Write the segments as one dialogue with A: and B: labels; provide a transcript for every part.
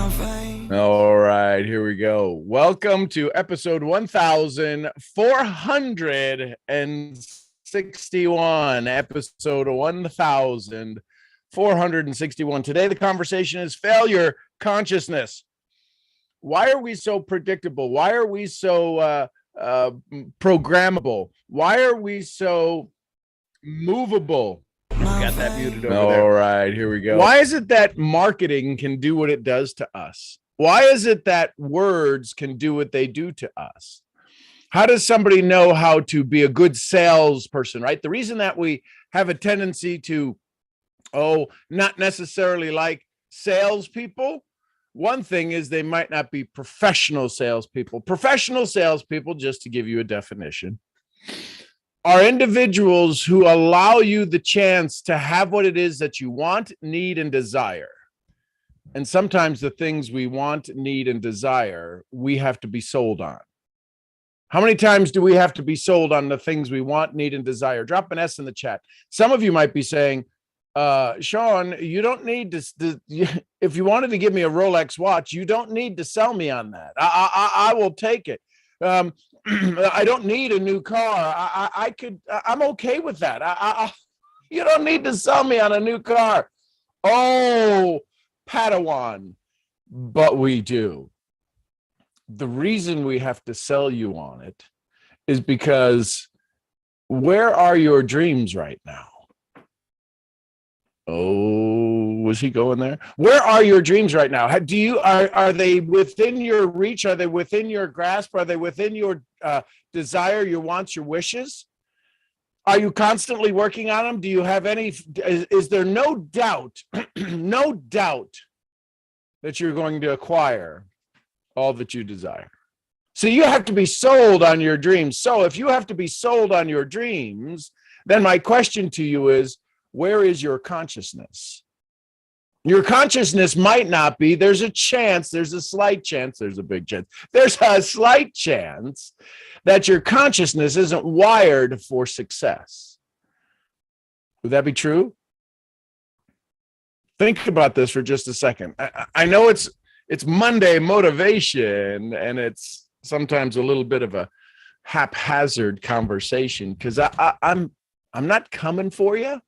A: All right, here we go. Welcome to episode 1461. Episode 1461. Today, the conversation is failure consciousness. Why are we so predictable? Why are we so programmable? Why are we so movable? Got that muted over there. All right, here we go. Why is it that marketing can do what it does to us? Why is it that words can do what they do to us? How does somebody know how to be a good salesperson, right? The reason that we have a tendency to, not necessarily like salespeople, one thing is they might not be professional salespeople. Professional salespeople, just to give you a definition, are individuals who allow you the chance to have what it is that you want, need, and desire. And sometimes the things we want, need, and desire, we have to be sold on. How many times do we have to be sold on the things we want, need, and desire? Drop an S in the chat. Some of you might be saying, Sean, you don't need to, if you wanted to give me a Rolex watch, you don't need to sell me on that. I will take it. I don't need a new car. I'm okay with that. You don't need to sell me on a new car. Oh, Padawan, but we do. The reason we have to sell you on it is because where are your dreams right now? Oh, was he going there? Where are your dreams right now? Are they within your reach? Are they within your grasp? Are they within your desire, your wants, your wishes? Are you constantly working on them? Do you have any, is there no doubt, no doubt that you're going to acquire all that you desire? So you have to be sold on your dreams. So if you have to be sold on your dreams, then my question to you is, where is your consciousness? Your consciousness might not be, there's a chance, there's a slight chance, there's a big chance, there's a slight chance that your consciousness isn't wired for success. Would that be true? Think about this for just a second. I know it's Monday motivation, and it's sometimes a little bit of a haphazard conversation because I'm not coming for you.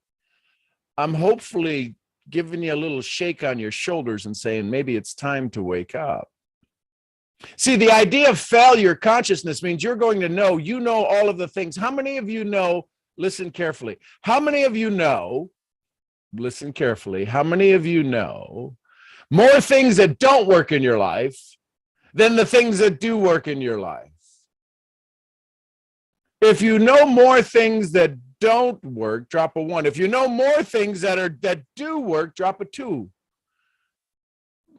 A: I'm hopefully giving you a little shake on your shoulders and saying maybe it's time to wake up. See, the idea of failure consciousness means you're going to know, you know all of the things. How many of you know, listen carefully, how many of you know, listen carefully, how many of you know more things that don't work in your life than the things that do work in your life? If you know more things that don't work, drop a 1. If you know more things that do work, drop a 2.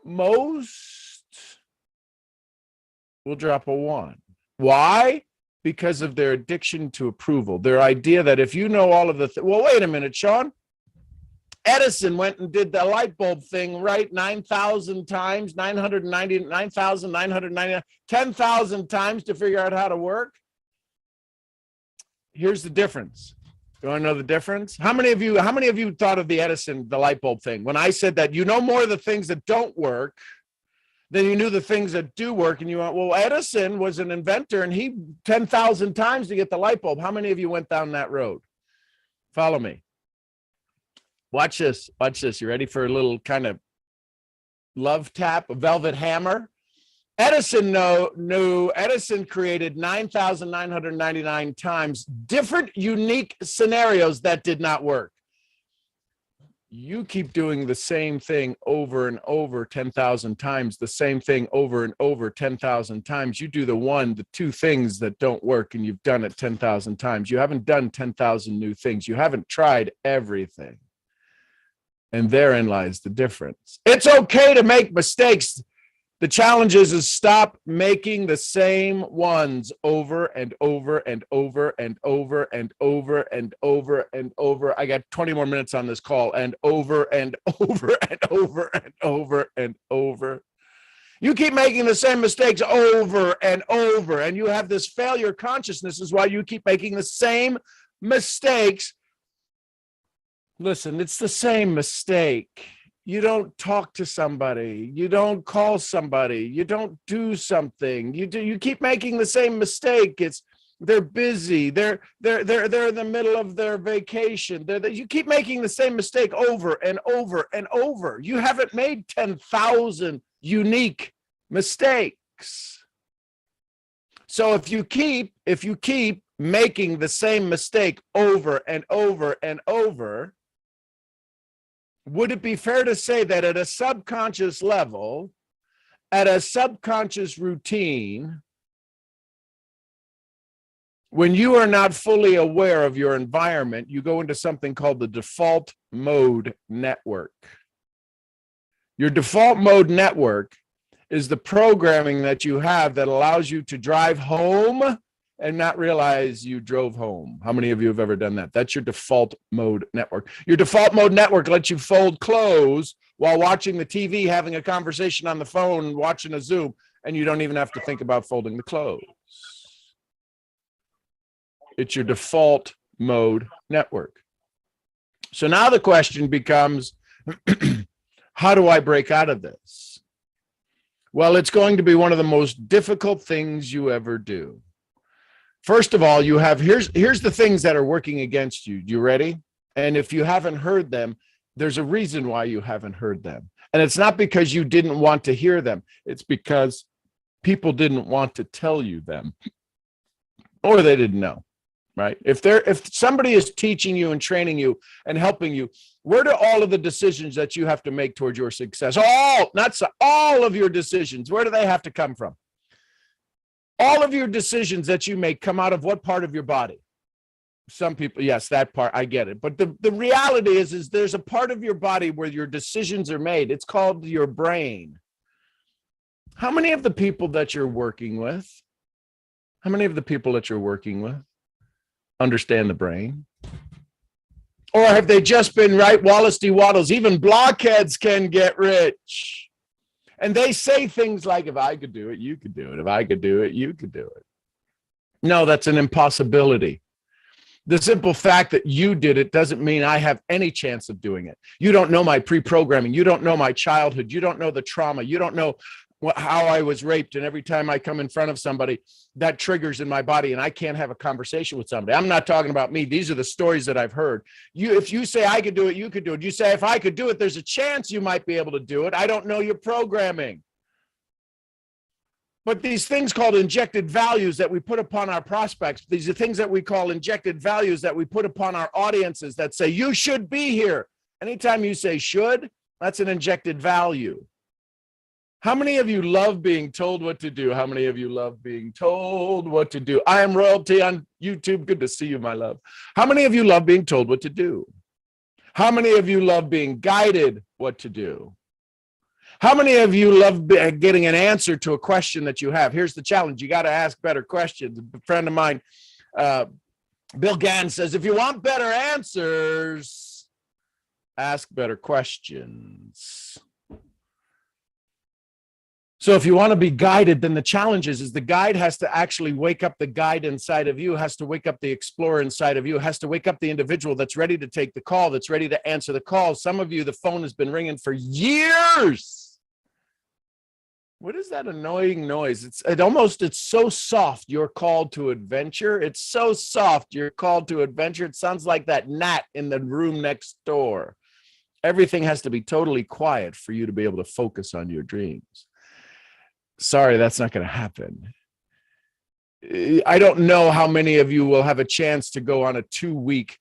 A: Most will drop a 1. Why? Because of their addiction to approval. Their idea that if you know all of the well, wait a minute, Sean. Edison went and did the light bulb thing, right? 9,000 times, 999,999, 10,000 times to figure out how to work. Here's the difference. You want to know the difference? How many of you thought of the light bulb thing? When I said that you know more of the things that don't work than you knew the things that do work, and you went, well, Edison was an inventor and he 10,000 times to get the light bulb. How many of you went down that road? Follow me. Watch this. Watch this. You ready for a little kind of love tap, a velvet hammer? Edison created 9,999 times different unique scenarios that did not work. You keep doing the same thing over and over 10,000 times, the same thing over and over 10,000 times. You do the 2 things that don't work, and you've done it 10,000 times. You haven't done 10,000 new things. You haven't tried everything. And therein lies the difference. It's okay to make mistakes. The challenge is stop making the same ones over and over and over and over and over and over and over. I got 20 more minutes on this call, and over and over and over and over and over. You keep making the same mistakes over and over, and you have this failure consciousness is why you keep making the same mistakes. Listen, it's the same mistake. you don't talk to somebody, you don't call somebody, you don't do something, you keep making the same mistake. They're busy, they're in the middle of their vacation, you keep making the same mistake over and over and over. You haven't made 10,000 unique mistakes. So if you keep making the same mistake over and over and over, would it be fair to say that at a subconscious level, at a subconscious routine, when you are not fully aware of your environment, you go into something called the default mode network? Your default mode network is the programming that you have that allows you to drive home and not realize you drove home. How many of you have ever done that? That's your default mode network. Your default mode network lets you fold clothes while watching the TV, having a conversation on the phone, watching a Zoom, and you don't even have to think about folding the clothes. It's your default mode network. So now the question becomes, how do I break out of this? Well, it's going to be one of the most difficult things you ever do. First of all, you have, here's the things that are working against you. You ready? And if you haven't heard them, there's a reason why you haven't heard them. And it's not because you didn't want to hear them. It's because people didn't want to tell you them, or they didn't know, right? If somebody is teaching you and training you and helping you, where do all of the decisions that you have to make towards your success, all of your decisions, where do they have to come from? All of your decisions that you make come out of what part of your body? Some people, yes, that part, I get it. But the reality is there's a part of your body where your decisions are made. It's called your brain. How many of the people that you're working with, understand the brain? Or have they just been right Wallace D. Waddles? Even blockheads can get rich. And they say things like, if I could do it, you could do it. If I could do it, you could do it. No, that's an impossibility. The simple fact that you did it doesn't mean I have any chance of doing it. You don't know my pre-programming. You don't know my childhood. You don't know the trauma. You don't know how I was raped. And every time I come in front of somebody, that triggers in my body and I can't have a conversation with somebody. I'm not talking about me. These are the stories that I've heard. If you say I could do it, you could do it. You say, if I could do it, there's a chance you might be able to do it. I don't know your programming. But these things called injected values that we put upon our prospects, these are things that we call injected values that we put upon our audiences that say, you should be here. Anytime you say should, that's an injected value. How many of you love being told what to do? How many of you love being told what to do? I am Royalty on YouTube. Good to see you, my love. How many of you love being told what to do? How many of you love being guided what to do? How many of you love getting an answer to a question that you have? Here's the challenge. You got to ask better questions. A friend of mine, Bill Gann, says, if you want better answers, ask better questions. So if you want to be guided, then the challenge is the guide has to actually wake up the guide inside of you, has to wake up the explorer inside of you, has to wake up the individual that's ready to take the call, that's ready to answer the call. Some of you, the phone has been ringing for years. What is that annoying noise? It's so soft. You're called to adventure. It's so soft. You're called to adventure. It sounds like that gnat in the room next door. Everything has to be totally quiet for you to be able to focus on your dreams. Sorry, that's not going to happen. I don't know how many of you will have a chance to go on a 2-week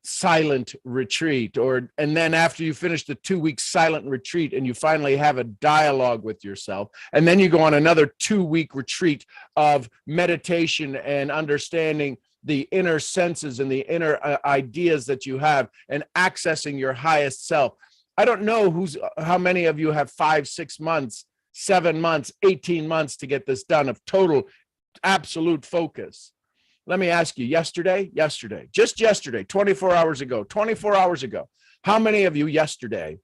A: silent retreat, and then after you finish the 2-week silent retreat and you finally have a dialogue with yourself, and then you go on another 2-week retreat of meditation and understanding the inner senses and the inner ideas that you have and accessing your highest self. I don't know how many of you have 5, 6 months, 7 months, 18 months to get this done of total, absolute focus. Let me ask you, just yesterday, 24 hours ago, how many of you yesterday,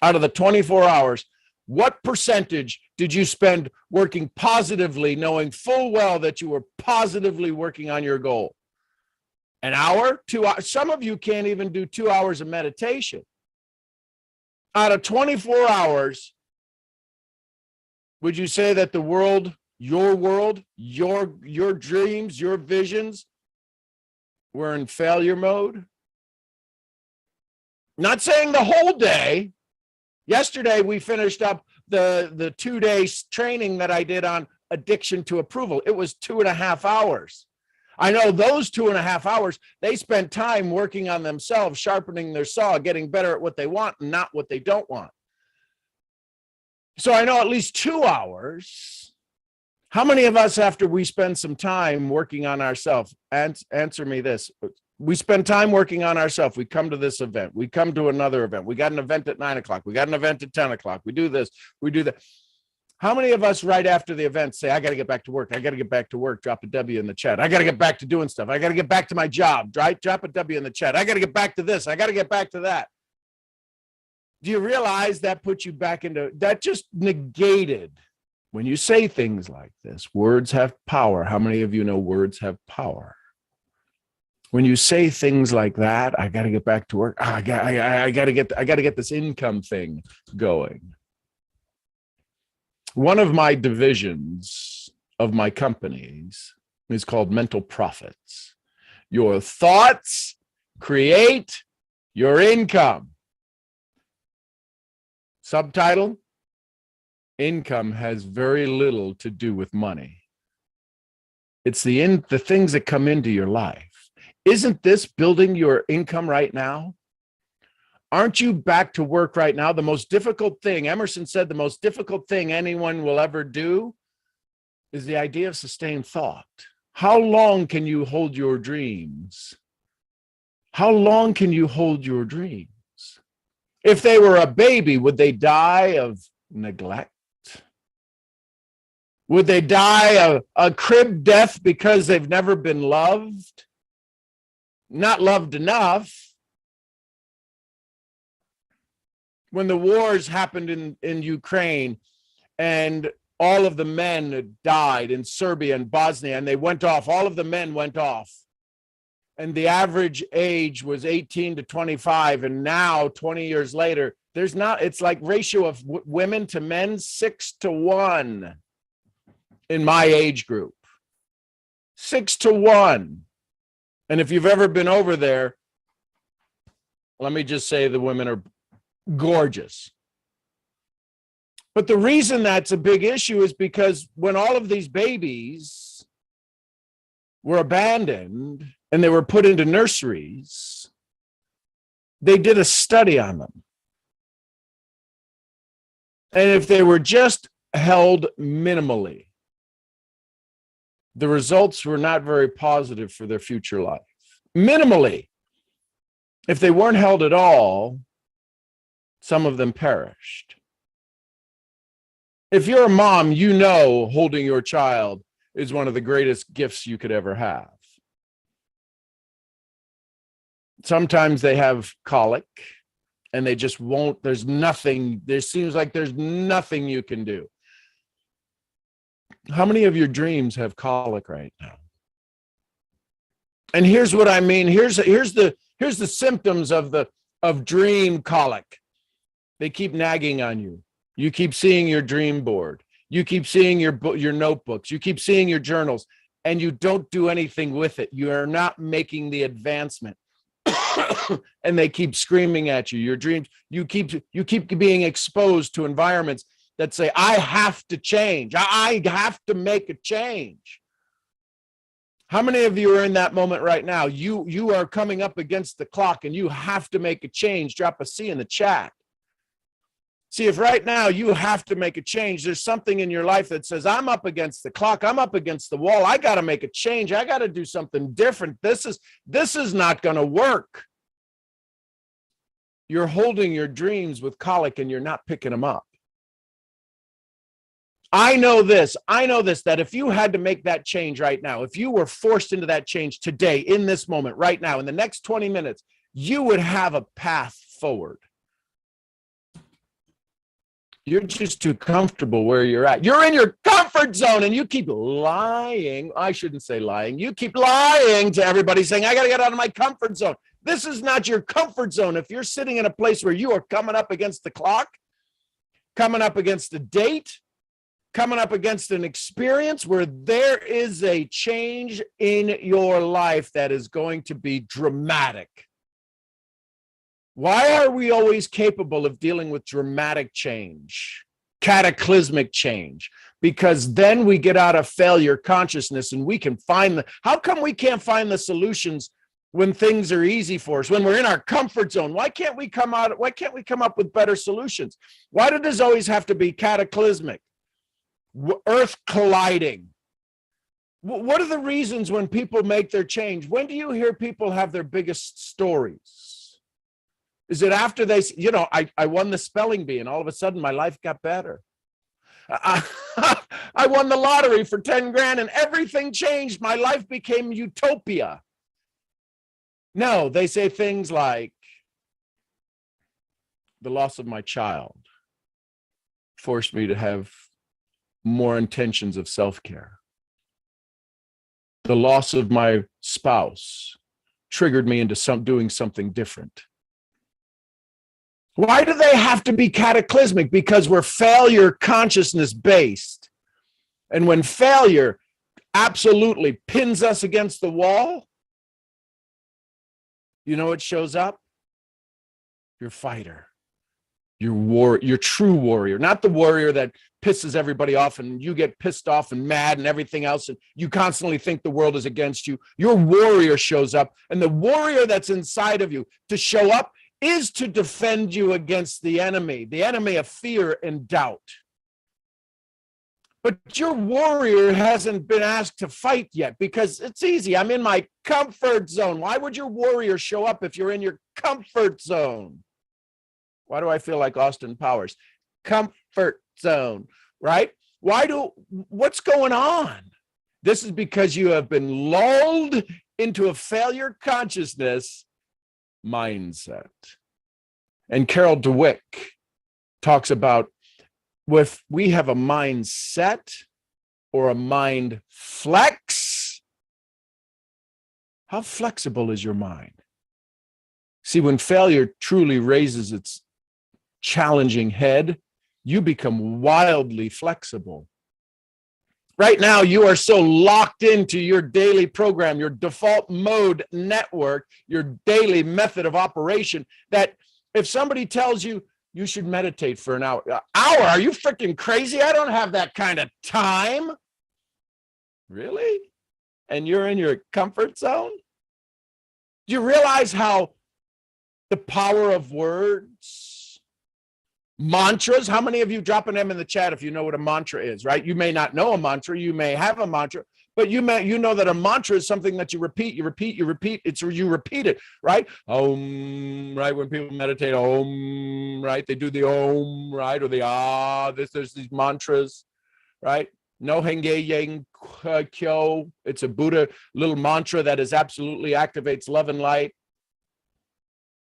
A: out of the 24 hours, what percentage did you spend working positively, knowing full well that you were positively working on your goal? An hour, 2 hours? Some of you can't even do 2 hours of meditation. Out of 24 hours, would you say that the world, your dreams, your visions were in failure mode? Not saying the whole day. Yesterday, we finished up the 2-day training that I did on addiction to approval. It was 2.5 hours. I know those 2.5 hours, they spent time working on themselves, sharpening their saw, getting better at what they want and not what they don't want. So I know at least 2 hours. How many of us, after we spend some time working on ourselves, answer me this, we spend time working on ourselves. We come to this event. We come to another event. We got an event at 9 o'clock. We got an event at 10 o'clock. We do this. We do that. How many of us right after the event say, I got to get back to work. I got to get back to work. Drop a W in the chat. I got to get back to doing stuff. I got to get back to my job. Right? Drop a W in the chat. I got to get back to this. I got to get back to that. Do you realize that puts you back into, that just negated when you say things like this? Words have power. How many of you know words have power? When you say things like that, I got to get back to work. I got to get this income thing going. One of my divisions of my companies is called Mental Profits. Your thoughts create your income. Subtitle: income has very little to do with money. It's the things that come into your life. Isn't this building your income right now? Aren't you back to work right now? The most difficult thing, Emerson said, the most difficult thing anyone will ever do is the idea of sustained thought. How long can you hold your dreams? How long can you hold your dreams? If they were a baby, would they die of neglect? Would they die a crib death because they've never been loved? Not loved enough? When the wars happened in Ukraine and all of the men died in Serbia and Bosnia, and they went off, all of the men went off. And the average age was 18 to 25. And now, 20 years later, there's not, it's like ratio of women to men, 6-to-1 in my age group. 6-to-1. And if you've ever been over there, let me just say the women are gorgeous. But the reason that's a big issue is because when all of these babies were abandoned and they were put into nurseries, they did a study on them. And if they were just held minimally, the results were not very positive for their future life. Minimally. If they weren't held at all, some of them perished. If you're a mom, you know holding your child is one of the greatest gifts you could ever have. Sometimes they have colic and they just won't, there seems like there's nothing you can do. How many of your dreams have colic right now? And here's what I mean. Here's the symptoms of dream colic. They keep nagging on you. You keep seeing your dream board. You keep seeing your notebooks. You keep seeing your journals, and you don't do anything with it. You are not making the advancement. And they keep screaming at you. Your dreams, you keep being exposed to environments that say, I have to change. I have to make a change. How many of you are in that moment right now? You are coming up against the clock and you have to make a change. Drop a C in the chat. See, if right now you have to make a change, there's something in your life that says, I'm up against the clock. I'm up against the wall. I got to make a change. I got to do something different. This is not going to work. You're holding your dreams with colic and you're not picking them up. I know this, that if you had to make that change right now, if you were forced into that change today, in this moment, right now, in the next 20 minutes, you would have a path forward. You're just too comfortable where you're at. You're in your comfort zone and you keep lying. I shouldn't say lying. You keep lying to everybody saying, I got to get out of my comfort zone. This is not your comfort zone. If you're sitting in a place where you are coming up against the clock, coming up against a date, coming up against an experience where there is a change in your life that is going to be dramatic. Why are we always capable of dealing with dramatic change, cataclysmic change? Because then we get out of failure consciousness and we can find how come we can't find the solutions when things are easy for us, when we're in our comfort zone? Why can't we come up with better solutions? Why does this always have to be cataclysmic, earth colliding? What are the reasons when people make their change? When do you hear people have their biggest stories? Is it after they, I won the spelling bee and all of a sudden my life got better? I won the lottery for 10 grand and everything changed. My life became utopia. No, they say things like, the loss of my child forced me to have more intentions of self-care. The loss of my spouse triggered me into doing something different. Why do they have to be cataclysmic? Because we're failure consciousness based. And when failure absolutely pins us against the wall, it shows up? Your fighter, your true warrior, not the warrior that pisses everybody off and you get pissed off and mad and everything else and you constantly think the world is against you. Your warrior shows up, and the warrior that's inside of you to show up is to defend you against the enemy of fear and doubt. But your warrior hasn't been asked to fight yet because it's easy. I'm in my comfort zone. Why would your warrior show up if you're in your comfort zone? Why do I feel like Austin Powers? Comfort zone, right? What's going on? This is because you have been lulled into a failure consciousness mindset. And Carol Dweck talks about if we have a mindset or a mind flex, how flexible is your mind? See, when failure truly raises its challenging head, you become wildly flexible. Right now, you are so locked into your daily program, your default mode network, your daily method of operation, that if somebody tells you you should meditate for an hour, are you freaking crazy? I don't have that kind of time. Really? And you're in your comfort zone? Do you realize how the power of words, mantras, how many of you dropping them in the chat if you know what a mantra is, right? You may not know a mantra, you may have a mantra, but you know that a mantra is something that you repeat. You repeat it, right? Om, right? When people meditate, om, right? They do the om, right? Or the there's these mantras, right? No henge yang kyo. It's a Buddha little mantra that absolutely activates love and light.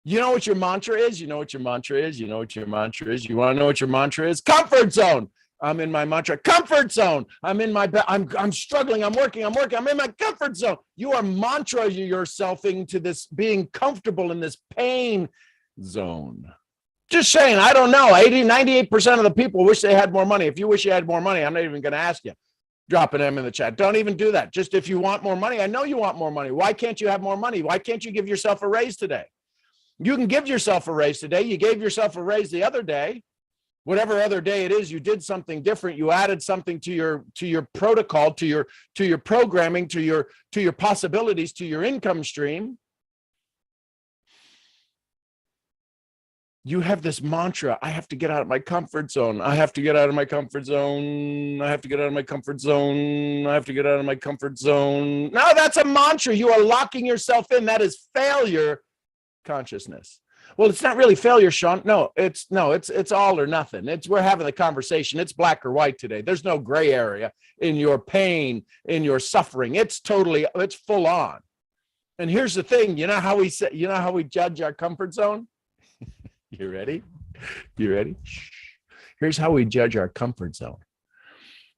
A: You know what your mantra is? You know what your mantra is? You know what your mantra is? You want to know what your mantra is? Comfort zone. I'm in my mantra. Comfort zone. I'm in my I'm struggling. I'm working. I'm in my comfort zone. You are mantra yourself into this being comfortable in this pain zone. Just saying, I don't know. 98% of the people wish they had more money. If you wish you had more money, I'm not even going to ask you. Dropping them in the chat. Don't even do that. Just if you want more money, I know you want more money. Why can't you have more money? Why can't you give yourself a raise today? You can give yourself a raise today. You gave yourself a raise the other day. Whatever other day it is, you did something different. You added something to your protocol, to your programming, to your possibilities, to your income stream. You have this mantra, I have to get out of my comfort zone. I have to get out of my comfort zone. I have to get out of my comfort zone. I have to get out of my comfort zone. No, that's a mantra. You are locking yourself in. That is failure consciousness. Well, it's not really failure, Sean. No, it's all or nothing. We're having the conversation. It's black or white today. There's no gray area in your pain, in your suffering. It's full on. And here's the thing, you know how we judge our comfort zone? You ready? Here's how we judge our comfort zone.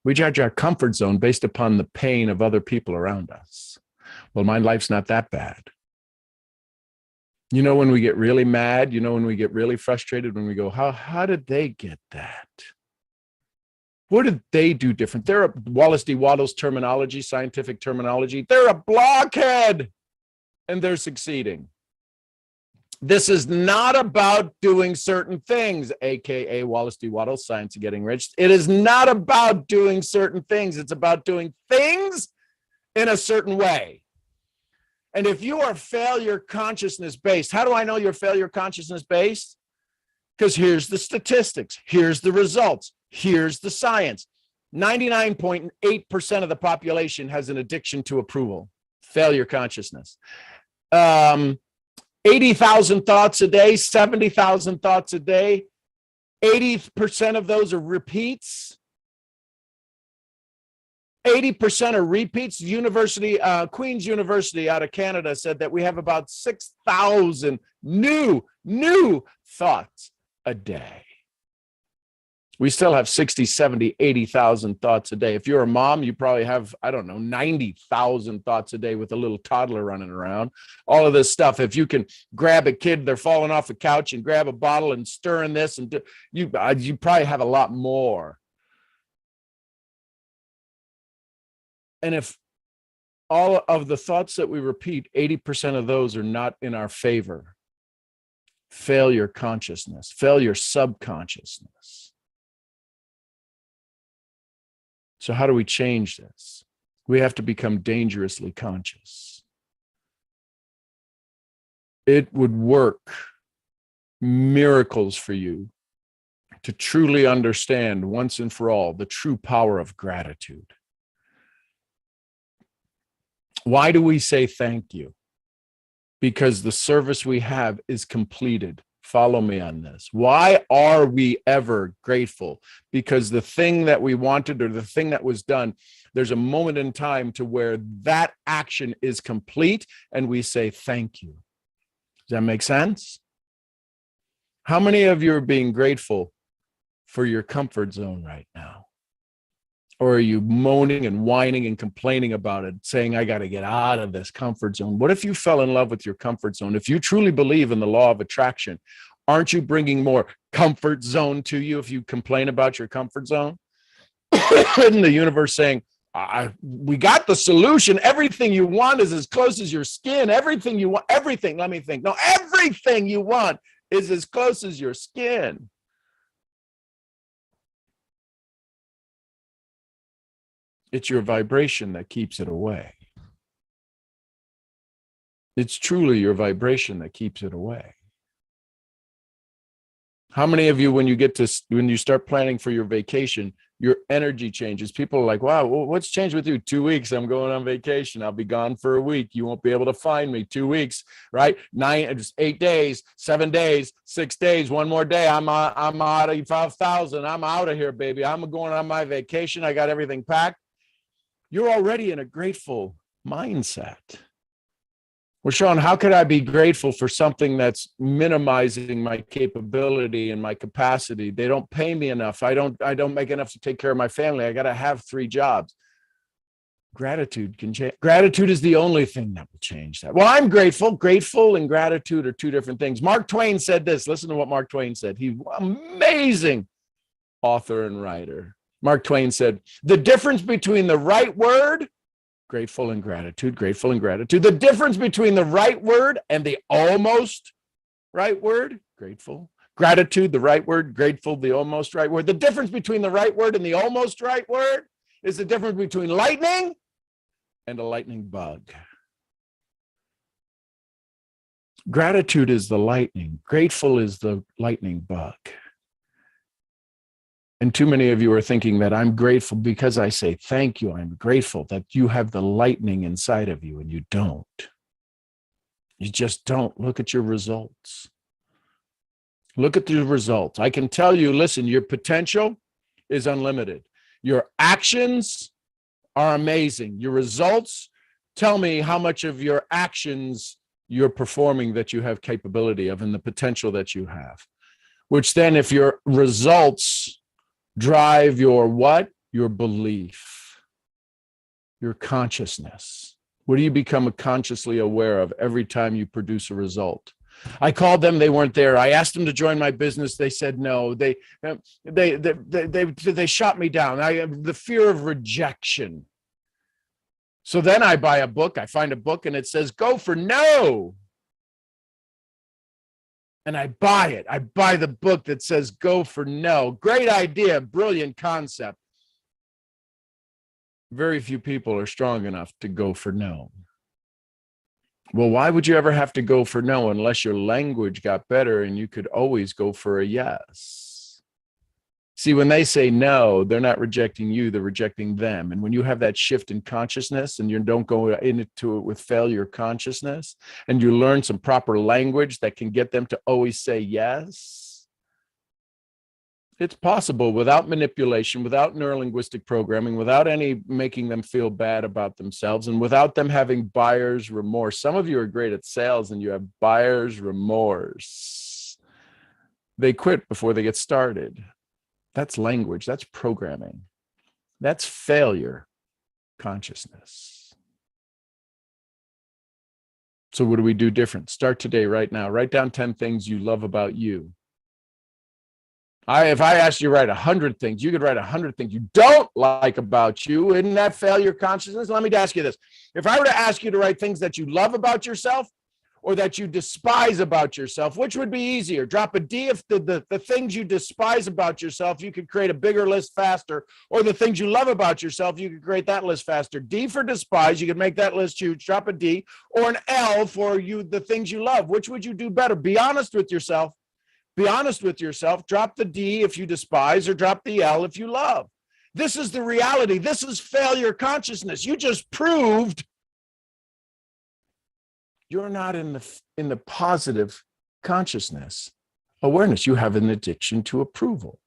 A: We judge our comfort zone based upon the pain of other people around us. Well, my life's not that bad. You know, when we get really mad, you know, when we get really frustrated, when we go, how did they get that? What did they do different? They're a Wallace D. Wattles terminology, scientific terminology. They're a blockhead and they're succeeding. This is not about doing certain things, AKA Wallace D. Wattles, Science of Getting Rich. It is not about doing certain things. It's about doing things in a certain way. And if you are failure consciousness based, how do I know you're failure consciousness based? Because here's the statistics, here's the results, here's the science. 99.8% of the population has an addiction to approval, failure consciousness. 80,000 thoughts a day, 70,000 thoughts a day. 80% of those are repeats. 80% are repeats. Queen's University out of Canada said that we have about 6,000 new thoughts a day. We still have 60, 70, 80,000 thoughts a day. If you're a mom, you probably have, 90,000 thoughts a day with a little toddler running around. All of this stuff. If you can grab a kid, they're falling off a couch and grab a bottle and stirring this, and you probably have a lot more. And if all of the thoughts that we repeat, 80% of those are not in our favor, failure consciousness, failure subconsciousness. So how do we change this? We have to become dangerously conscious. It would work miracles for you to truly understand once and for all the true power of gratitude. Why do we say thank you? Because the service we have is completed. Follow me on this. Why are we ever grateful? Because the thing that we wanted or the thing that was done, there's a moment in time to where that action is complete and we say thank you. Does that make sense? How many of you are being grateful for your comfort zone right now? Or are you moaning and whining and complaining about it, saying, I got to get out of this comfort zone? What if you fell in love with your comfort zone? If you truly believe in the law of attraction, aren't you bringing more comfort zone to you if you complain about your comfort zone? Isn't the universe saying, we got the solution. Everything you want is as close as your skin. Everything you want, everything, let me think. No, everything you want is as close as your skin. It's your vibration that keeps it away. It's truly your vibration that keeps it away. How many of you, when you start planning for your vacation, your energy changes? People are like, wow, what's changed with you? 2 weeks, I'm going on vacation. I'll be gone for a week. You won't be able to find me. 2 weeks, right? 8 days, 7 days, 6 days, one more day. I'm out of 5,000. I'm out of here, baby. I'm going on my vacation. I got everything packed. You're already in a grateful mindset. Well, Sean, how could I be grateful for something that's minimizing my capability and my capacity? They don't pay me enough. I don't make enough to take care of my family. I got to have 3 jobs. Gratitude can change. Gratitude is the only thing that will change that. Well, I'm grateful. Grateful and gratitude are 2 different things. Mark Twain said this. Listen to what Mark Twain said. He's amazing author and writer. Mark Twain said, the difference between the right word, grateful and gratitude, grateful and gratitude. The difference between the right word and the almost right word, grateful. Gratitude, the right word, grateful, the almost right word. The difference between the right word and the almost right word is the difference between lightning and a lightning bug. Gratitude is the lightning. Grateful is the lightning bug. And too many of you are thinking that I'm grateful because I say thank you. I'm grateful that you have the lightning inside of you, and you don't. You just don't. Look at your results. Look at the results. I can tell you, listen, your potential is unlimited. Your actions are amazing. Your results tell me how much of your actions you're performing that you have capability of and the potential that you have. Which then, if your results drive your what? Your belief, your consciousness. What do you become consciously aware of every time you produce a result? I called them, they weren't there. I asked them to join my business, they said no. They shot me down. The fear of rejection. So then I buy a book, I find a book and it says, go for no. And I buy it. I buy the book that says, go for no. Great idea, brilliant concept. Very few people are strong enough to go for no. Well, why would you ever have to go for no unless your language got better and you could always go for a yes? See, when they say no, they're not rejecting you, they're rejecting them. And when you have that shift in consciousness and you don't go into it with failure consciousness, and you learn some proper language that can get them to always say yes, it's possible without manipulation, without neurolinguistic programming, without any making them feel bad about themselves, and without them having buyer's remorse. Some of you are great at sales and you have buyer's remorse. They quit before they get started. That's language, that's programming. That's failure consciousness. So what do we do different? Start today, right now. Write down 10 things you love about you. If I asked you to write 100 things, you could write 100 things you don't like about you. Isn't that failure consciousness? Let me ask you this. If I were to ask you to write things that you love about yourself or that you despise about yourself, which would be easier? Drop a D if the things you despise about yourself, you could create a bigger list faster, or the things you love about yourself, you could create that list faster. D for despise, you could make that list huge, drop a D, or an L for the things you love. Which would you do better? Be honest with yourself. Be honest with yourself. Drop the D if you despise, or drop the L if you love. This is the reality. This is failure consciousness. You just proved you're not in the positive consciousness awareness. You have an addiction to approval.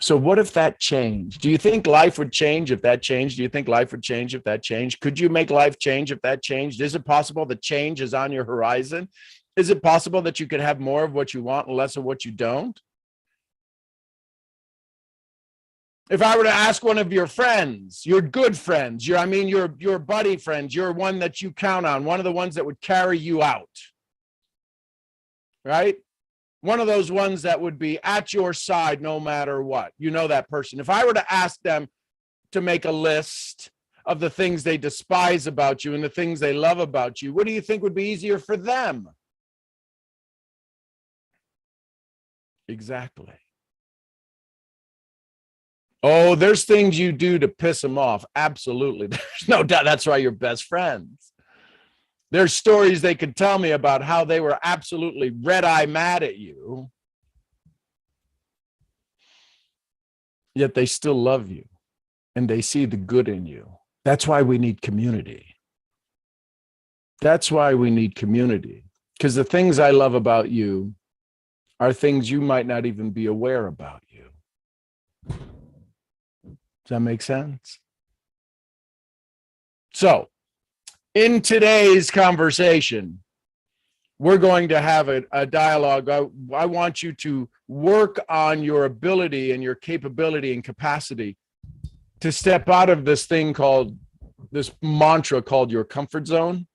A: So what if that changed? Do you think life would change if that changed? Do you think life would change if that changed? Could you make life change if that changed? Is it possible that change is on your horizon? Is it possible that you could have more of what you want and less of what you don't? If I were to ask one of your friends, your good friends, your buddy friends, your one that you count on, one of the ones that would carry you out, right? One of those ones that would be at your side no matter what. You know that person. If I were to ask them to make a list of the things they despise about you and the things they love about you, what do you think would be easier for them? Exactly. Oh, there's things you do to piss them off. Absolutely. There's no doubt. That's why you're best friends. There's stories they could tell me about how they were absolutely red-eye mad at you, yet they still love you and they see the good in you. That's why we need community. That's why we need community, because the things I love about you are things you might not even be aware about you. Does that make sense? So, in today's conversation, we're going to have a dialogue. I want you to work on your ability and your capability and capacity to step out of this mantra called your comfort zone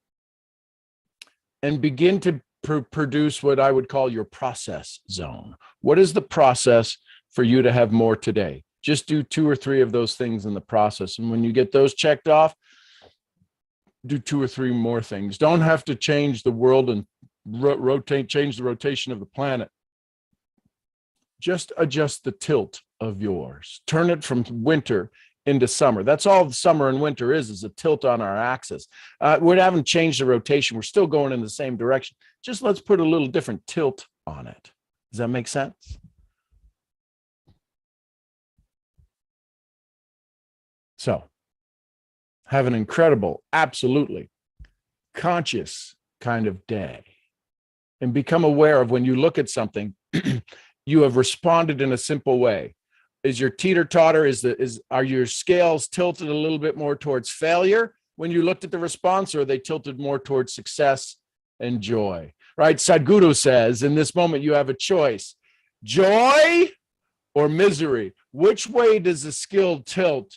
A: and begin to produce what I would call your process zone. What is the process for you to have more today? Just do 2 or 3 of those things in the process. And when you get those checked off, do 2 or 3 more things. Don't have to change the world and change the rotation of the planet. Just adjust the tilt of yours. Turn it from winter into summer. That's all summer and winter is a tilt on our axis. We haven't changed the rotation. We're still going in the same direction. Just let's put a little different tilt on it. Does that make sense? So, have an incredible, absolutely conscious kind of day, and become aware of when you look at something, you have responded in a simple way. Is your teeter-totter, are your scales tilted a little bit more towards failure when you looked at the response, or are they tilted more towards success and joy? Right? Sadhguru says, in this moment, you have a choice, joy or misery. Which way does the scale tilt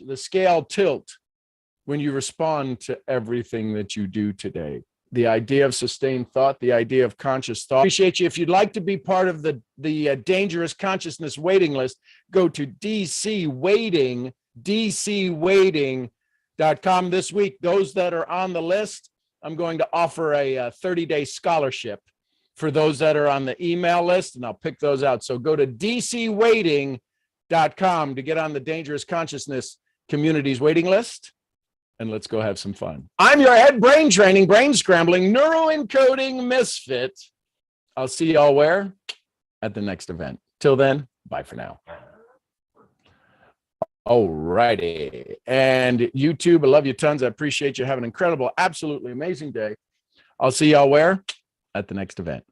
A: when you respond to everything that you do today? the idea of sustained thought, the idea of conscious thought. Appreciate you. If you'd like to be part of the Dangerous Consciousness waiting list, go to dcwaiting.com this week. Those that are on the list, I'm going to offer a 30-day scholarship for those that are on the email list, and I'll pick those out. So go to dcwaiting.com to get on the Dangerous Consciousness Community's waiting list. And let's go have some fun. I'm your head brain training, brain scrambling, neuroencoding misfit. I'll see y'all where? At the next event. Till then, bye for now. All righty. And YouTube, I love you tons. I appreciate you. Have an incredible, absolutely amazing day. I'll see y'all where? At the next event.